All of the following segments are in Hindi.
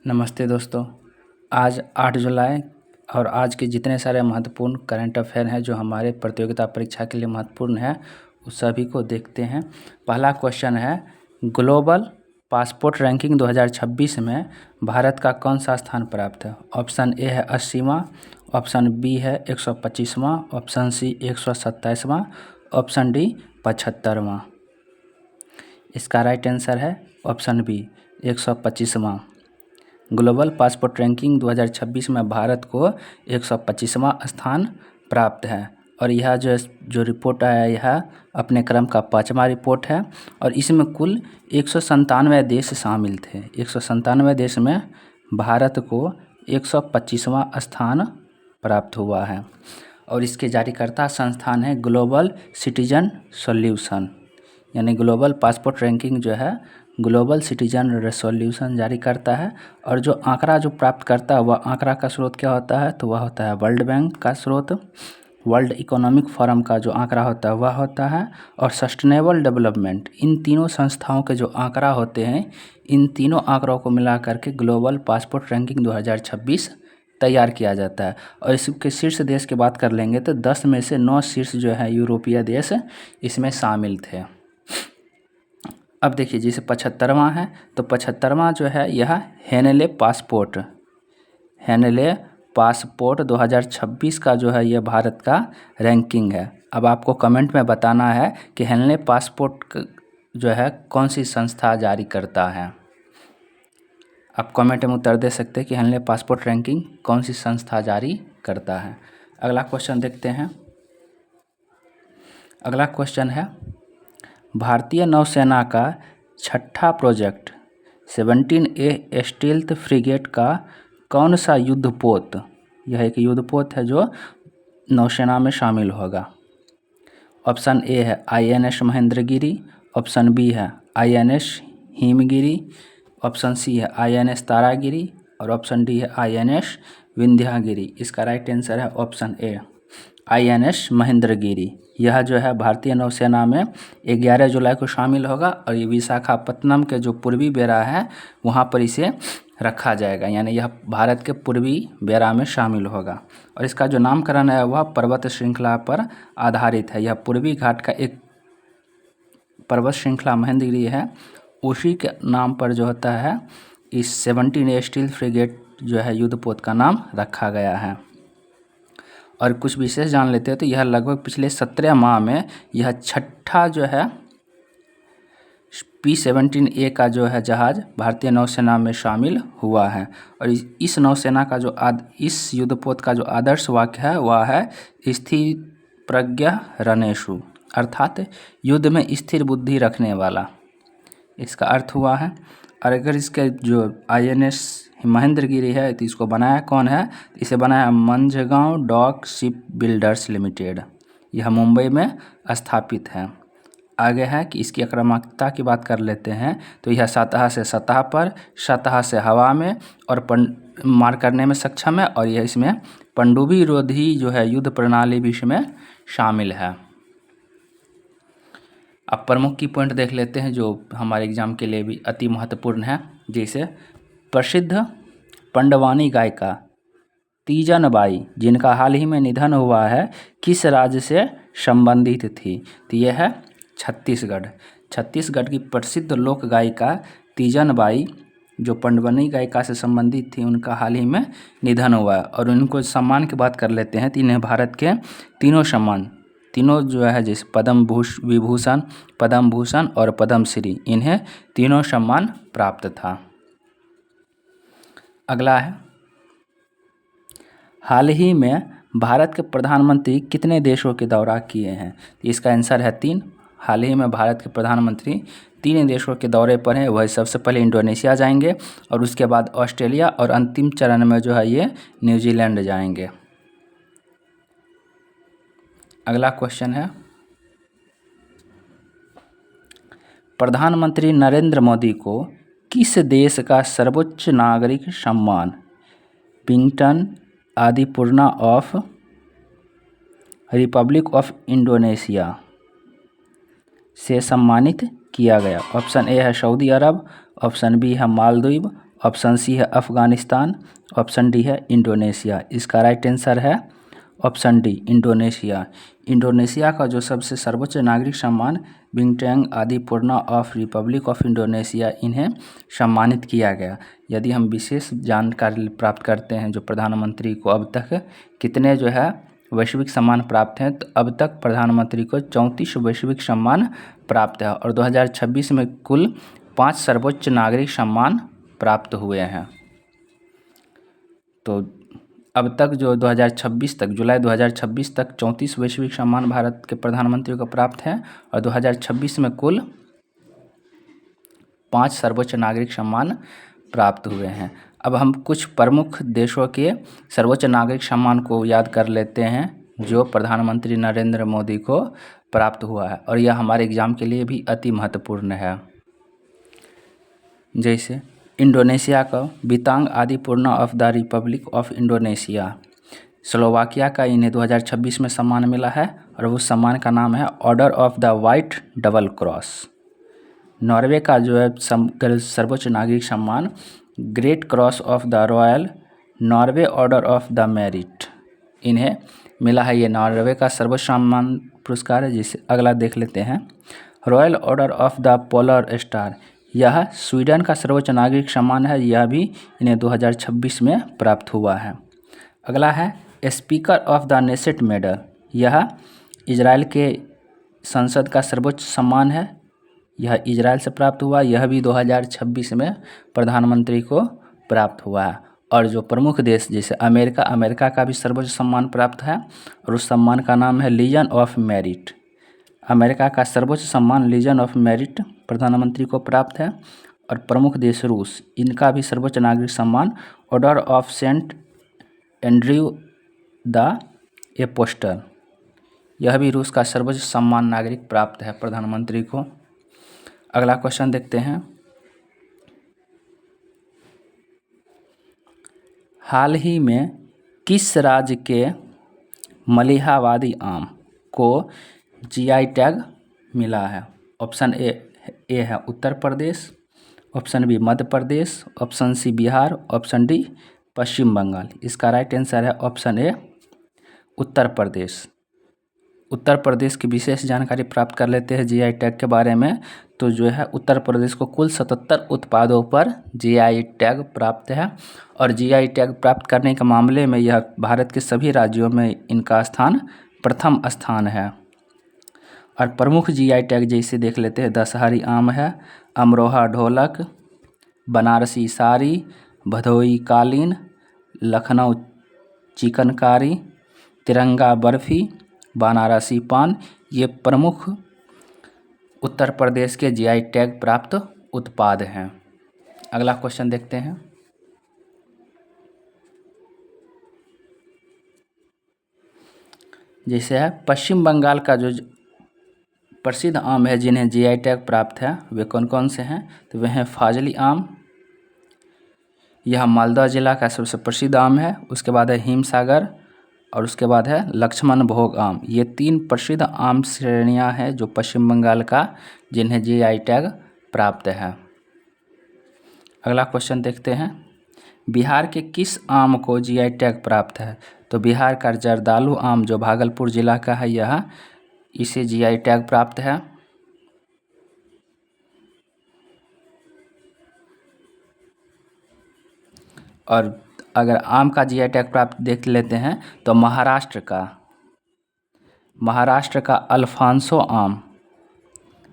नमस्ते दोस्तों। आज 8 जुलाई और आज के जितने सारे महत्वपूर्ण करंट अफेयर हैं जो हमारे प्रतियोगिता परीक्षा के लिए महत्वपूर्ण है उस सभी को देखते हैं। पहला क्वेश्चन है, ग्लोबल पासपोर्ट रैंकिंग 2026 में भारत का कौन सा स्थान प्राप्त है? ऑप्शन ए है 80वां, ऑप्शन बी है 125वां, ऑप्शन सी 127वां, ऑप्शन डी 75वां। इसका राइट आंसर है ऑप्शन बी 125वां। ग्लोबल पासपोर्ट रैंकिंग 2026 में भारत को 125वां स्थान प्राप्त है और यह जो रिपोर्ट आया है यह अपने क्रम का 5वां रिपोर्ट है और इसमें कुल 197 देश शामिल थे। 197 देश में भारत को 125वां स्थान प्राप्त हुआ है और इसके जारीकर्ता संस्थान है ग्लोबल सिटीजन सॉल्यूशन, यानी ग्लोबल पासपोर्ट रैंकिंग जो है ग्लोबल सिटीजन रेसोल्यूशन जारी करता है। और जो आंकड़ा जो प्राप्त करता है वह आंकड़ा का स्रोत क्या होता है? तो वह होता है वर्ल्ड बैंक का स्रोत, वर्ल्ड इकोनॉमिक फोरम का जो आंकड़ा होता है वह होता है और सस्टेनेबल डेवलपमेंट। इन तीनों संस्थाओं के जो आंकड़ा होते हैं इन तीनों आंकड़ों को मिला करके ग्लोबल पासपोर्ट रैंकिंग 2026 तैयार किया जाता है। और इसके शीर्ष देश की बात कर लेंगे तो 10 में से 9 शीर्ष जो है यूरोपीय देश इसमें शामिल थे। अब देखिए जैसे 75वां है तो 75वां जो है यह हेनले पासपोर्ट 2026 का जो है यह भारत का रैंकिंग है। अब आपको कमेंट में बताना है कि हेनले पासपोर्ट जो है कौन सी संस्था जारी करता है। आप कमेंट में उत्तर दे सकते हैं कि हेनले पासपोर्ट रैंकिंग कौन सी संस्था जारी करता है। अगला क्वेश्चन देखते हैं। अगला क्वेश्चन है, भारतीय नौसेना का छठा प्रोजेक्ट 17A स्टील्थ फ्रिगेट का कौन सा युद्धपोत, यह एक युद्धपोत है जो नौसेना में शामिल होगा? ऑप्शन ए है INS महेंद्रगिरी, ऑप्शन बी है INS हिमगिरी, ऑप्शन सी है INS तारागिरी और ऑप्शन डी है INS विंध्यागिरी। इसका राइट आंसर है ऑप्शन ए INS महेंद्रगिरी। यह जो है भारतीय नौसेना में 11 जुलाई को शामिल होगा और ये विशाखापत्तनम के जो पूर्वी बेड़ा है वहाँ पर इसे रखा जाएगा, यानी यह भारत के पूर्वी बेड़ा में शामिल होगा। और इसका जो नामकरण है वह पर्वत श्रृंखला पर आधारित है। यह पूर्वी घाट का एक पर्वत श्रृंखला महेंद्रगिरी है, उसी के नाम पर जो होता है इस 17A स्टील फ्रिगेट जो है युद्धपोत का नाम रखा गया है। और कुछ विशेष जान लेते हैं तो यह लगभग पिछले 17 माह में यह छठा जो है P-17A का जो है जहाज भारतीय नौसेना में शामिल हुआ है। और इस नौसेना का जो इस युद्धपोत का जो आदर्श वाक्य है वह है स्थिर प्रज्ञ रणेषु, अर्थात युद्ध में स्थिर बुद्धि रखने वाला, इसका अर्थ हुआ है। और अगर इसके जो INS महेंद्रगिरी है तो इसको बनाया कौन है? इसे बनाया Mazagon dock shipbuilders limited, यह मुंबई में स्थापित है। आगे है कि इसकी आक्रामकता की बात कर लेते हैं तो यह सतह से सतह पर, सतह से हवा में और मार करने में सक्षम है और यह इसमें पनडुब्बी रोधी जो है युद्ध प्रणाली भी इसमें शामिल है। अब प्रमुख की पॉइंट देख लेते हैं जो हमारे एग्जाम के लिए भी अति महत्वपूर्ण है। जैसे प्रसिद्ध पंडवानी गायिका तीजन बाई जिनका हाल ही में निधन हुआ है किस राज्य से संबंधित थी? तो यह है छत्तीसगढ़ की प्रसिद्ध लोक गायिका तीजन बाई जो पंडवानी गायिका से संबंधित थी, उनका हाल ही में निधन हुआ है। और उनको सम्मान की बात कर लेते हैं तो इन्हें भारत के तीनों सम्मान, तीनों जो है जैसे पद्म विभूषण, पद्म भूषण और पद्म श्री, इन्हें तीनों सम्मान प्राप्त था। अगला है, हाल ही में भारत के प्रधानमंत्री कितने देशों के दौरा किए हैं? इसका आंसर है 3। हाल ही में भारत के प्रधानमंत्री 3 देशों के दौरे पर हैं। वह सबसे पहले इंडोनेशिया जाएंगे और उसके बाद ऑस्ट्रेलिया और अंतिम चरण में जो है ये न्यूजीलैंड जाएंगे। अगला क्वेश्चन है, प्रधानमंत्री नरेंद्र मोदी को किस देश का सर्वोच्च नागरिक सम्मान Bintang Adipurna of Republic of Indonesia से सम्मानित किया गया? ऑप्शन ए है सऊदी अरब, ऑप्शन बी है मालदीव, ऑप्शन सी है अफ़गानिस्तान, ऑप्शन डी है इंडोनेशिया। इसका राइट आंसर है ऑप्शन डी इंडोनेशिया। इंडोनेशिया का जो सबसे सर्वोच्च नागरिक सम्मान बिंटैंग आदिपुर्ना ऑफ रिपब्लिक ऑफ इंडोनेशिया, इन्हें सम्मानित किया गया। यदि हम विशेष जानकारी प्राप्त करते हैं जो प्रधानमंत्री को अब तक कितने जो है वैश्विक सम्मान प्राप्त हैं, तो अब तक प्रधानमंत्री को 34 वैश्विक सम्मान प्राप्त है और 2026 में कुल 5 सर्वोच्च नागरिक सम्मान प्राप्त हुए हैं। तो अब तक जो 2026 तक, जुलाई 2026 तक 34 वैश्विक सम्मान भारत के प्रधानमंत्री को प्राप्त हैं और 2026 में कुल 5 सर्वोच्च नागरिक सम्मान प्राप्त हुए हैं। अब हम कुछ प्रमुख देशों के सर्वोच्च नागरिक सम्मान को याद कर लेते हैं जो प्रधानमंत्री नरेंद्र मोदी को प्राप्त हुआ है और यह हमारे एग्जाम के लिए भी अति महत्वपूर्ण है। जैसे इंडोनेशिया का Bintang Adipurna of the Republic of Indonesia, Slovakia का इन्हें 2026 में सम्मान मिला है और उस सम्मान का नाम है order of the white double cross. Norway का जो है सर्वोच्च नागरिक सम्मान great cross of the royal Norway order of the merit, इन्हें मिला है। ये नॉर्वे का सर्वोच्च सम्मान पुरस्कार है। जिसे अगला देख लेते हैं royal order of the polar star, यह स्वीडन का सर्वोच्च नागरिक सम्मान है। यह भी इन्हें 2026 में प्राप्त हुआ है। अगला है speaker of the Knesset medal, यह इजराइल के संसद का सर्वोच्च सम्मान है। यह इजराइल से प्राप्त हुआ, यह भी 2026 में प्रधानमंत्री को प्राप्त हुआ है। और जो प्रमुख देश जैसे अमेरिका का भी सर्वोच्च सम्मान प्राप्त है और उस सम्मान का नाम है लीजन ऑफ मेरिट। अमेरिका का सर्वोच्च सम्मान लीजन ऑफ मेरिट प्रधानमंत्री को प्राप्त है। और प्रमुख देश रूस, इनका भी सर्वोच्च नागरिक सम्मान order of Saint Andrew the Apostle, यह भी रूस का सर्वोच्च सम्मान नागरिक प्राप्त है प्रधानमंत्री को। अगला क्वेश्चन देखते हैं, हाल ही में किस राज्य के मलिहाबादी आम को जीआई टैग मिला है? ऑप्शन ए है Uttar Pradesh, option B Madhya Pradesh, option C Bihar, option D Paschim Bangal. इसका राइट आंसर है ऑप्शन ए उत्तर प्रदेश। उत्तर प्रदेश की विशेष जानकारी प्राप्त कर लेते हैं जीआई टैग के बारे में। तो जो है उत्तर प्रदेश को कुल 77 उत्पादों पर जीआई टैग प्राप्त है और जीआई टैग प्राप्त करने के मामले में यह भारत के सभी राज्यों में इनका स्थान प्रथम स्थान है। और प्रमुख जीआई टैग जैसे देख लेते हैं दशहरी आम है, अमरोहा ढोलक, बनारसी साड़ी, भदोई कालीन, लखनऊ चिकनकारी, तिरंगा बर्फ़ी, बनारसी पान, ये प्रमुख उत्तर प्रदेश के जीआई टैग प्राप्त उत्पाद हैं। अगला क्वेश्चन देखते हैं, जैसे है पश्चिम बंगाल का जो प्रसिद्ध आम है जिन्हें जीआई टैग प्राप्त है वे कौन कौन से हैं? तो वे हैं फाजली आम, यह मालदा जिला का सबसे प्रसिद्ध आम है। उसके बाद है हिमसागर और उसके बाद है लक्ष्मण भोग आम। ये 3 प्रसिद्ध आम श्रेणियां हैं जो पश्चिम बंगाल का जिन्हें जीआई टैग प्राप्त है। अगला क्वेश्चन देखते हैं, बिहार के किस आम को जीआई टैग प्राप्त है? तो बिहार का जर्दालू आम जो भागलपुर जिला का है यह इसे जीआई टैग प्राप्त है। और अगर आम का जीआई टैग प्राप्त देख लेते हैं तो महाराष्ट्र का अल्फांसो आम,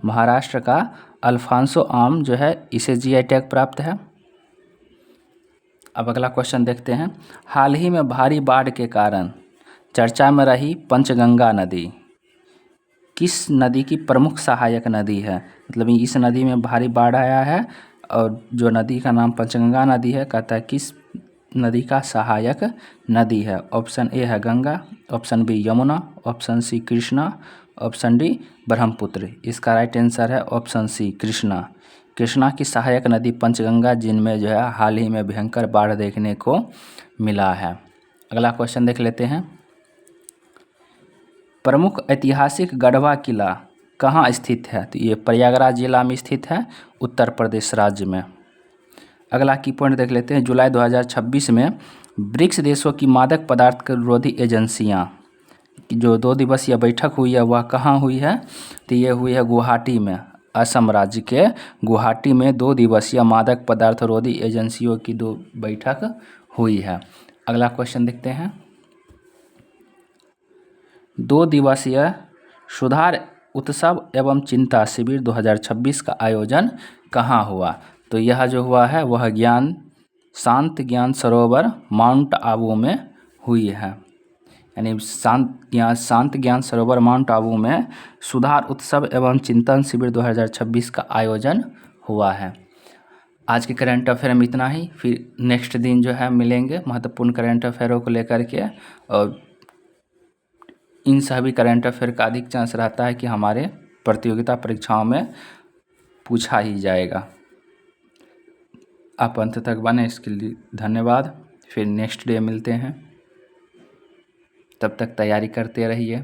महाराष्ट्र का अल्फांसो आम जो है इसे जीआई टैग प्राप्त है। अब अगला क्वेश्चन देखते हैं, हाल ही में भारी बाढ़ के कारण चर्चा में रही पंचगंगा नदी किस नदी की प्रमुख सहायक नदी है? मतलब इस नदी में भारी बाढ़ आया है और जो नदी का नाम पंचगंगा नदी है, कहता है किस नदी का सहायक नदी है? ऑप्शन ए है Ganga, option B Yamuna, option C Krishna, option D Brahmaputra. इसका राइट आंसर है ऑप्शन सी कृष्णा। कृष्णा की सहायक नदी पंचगंगा जिनमें जो है हाल ही में भयंकर बाढ़ देखने को मिला है। अगला क्वेश्चन देख लेते हैं, प्रमुख ऐतिहासिक गढ़वा किला कहाँ स्थित है? तो ये प्रयागराज जिला में स्थित है उत्तर प्रदेश राज्य में। अगला की पॉइंट देख लेते हैं। जुलाई 2026 में ब्रिक्स देशों की मादक पदार्थ विरोधी एजेंसियां की जो 2 दिवसीय बैठक हुई है वह कहाँ हुई है? तो ये हुई है गुवाहाटी में। असम राज्य के गुवाहाटी में 2 दिवसीय मादक पदार्थ विरोधी एजेंसियों की 2 बैठक हुई है। अगला क्वेश्चन देखते हैं। 2 दिवसीय सुधार उत्सव एवं चिंता शिविर 2026 का आयोजन कहाँ हुआ? तो यह जो हुआ है वह शांत ज्ञान सरोवर माउंट आबू में हुई है। यानी शांत ज्ञान सरोवर माउंट आबू में सुधार उत्सव एवं चिंतन शिविर 2026 का आयोजन हुआ है। आज के करंट अफेयर में इतना ही। फिर नेक्स्ट दिन जो है मिलेंगे महत्वपूर्ण करंट अफेयरों को लेकर के, और इन सभी करंट अफेयर का अधिक चांस रहता है कि हमारे प्रतियोगिता परीक्षाओं में पूछा ही जाएगा। आप अंत तक बने, इसके लिए धन्यवाद। फिर नेक्स्ट डे मिलते हैं, तब तक तैयारी करते रहिए।